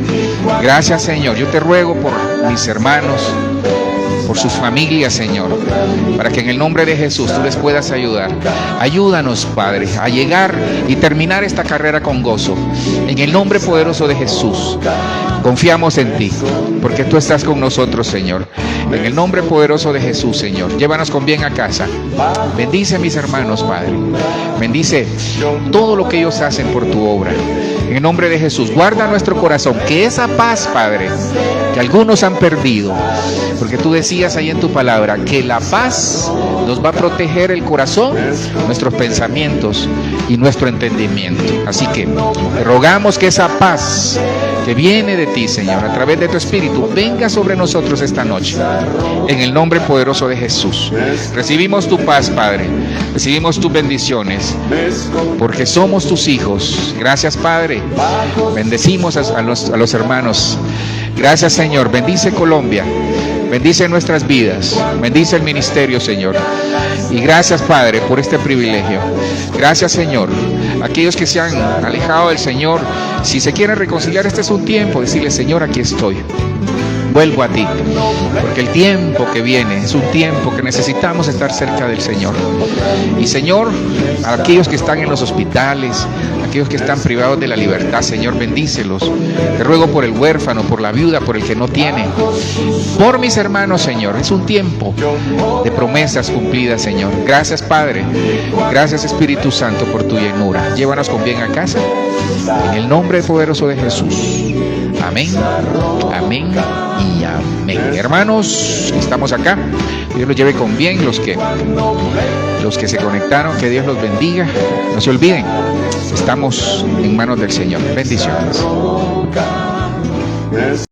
Gracias, Señor. Yo te ruego por mis hermanos, por sus familias, Señor, para que en el nombre de Jesús tú les puedas ayudar. Ayúdanos, Padre, a llegar y terminar esta carrera con gozo. En el nombre poderoso de Jesús, confiamos en ti, porque tú estás con nosotros, Señor. En el nombre poderoso de Jesús, Señor, llévanos con bien a casa. Bendice a mis hermanos, Padre. Bendice todo lo que ellos hacen por tu obra. En el nombre de Jesús, guarda nuestro corazón, que esa paz, Padre, que algunos han perdido, porque tú decías ahí en tu palabra que la paz nos va a proteger el corazón, nuestros pensamientos y nuestro entendimiento. Así que te rogamos que esa paz que viene de ti, Señor, a través de tu Espíritu, venga sobre nosotros esta noche. En el nombre poderoso de Jesús, recibimos tu paz, Padre. Recibimos tus bendiciones, porque somos tus hijos. Gracias, Padre. Bendecimos a los hermanos. Gracias, Señor. Bendice Colombia. Bendice nuestras vidas. Bendice el ministerio, Señor. Y gracias, Padre, por este privilegio. Gracias, Señor. Aquellos que se han alejado del Señor, si se quieren reconciliar, este es un tiempo. Decirle, Señor, aquí estoy. Vuelvo a ti, porque el tiempo que viene es un tiempo que necesitamos estar cerca del Señor. Y, Señor, a aquellos que están en los hospitales, aquellos que están privados de la libertad, Señor, bendícelos. Te ruego por el huérfano, por la viuda, por el que no tiene, por mis hermanos, Señor. Es un tiempo de promesas cumplidas, Señor. Gracias, Padre. Gracias, Espíritu Santo, por tu llenura. Llévanos con bien a casa, en el nombre poderoso de Jesús. Amén, amén y amén. Hermanos, estamos acá. Dios los lleve con bien. Los que se conectaron, que Dios los bendiga. No se olviden, estamos en manos del Señor. Bendiciones.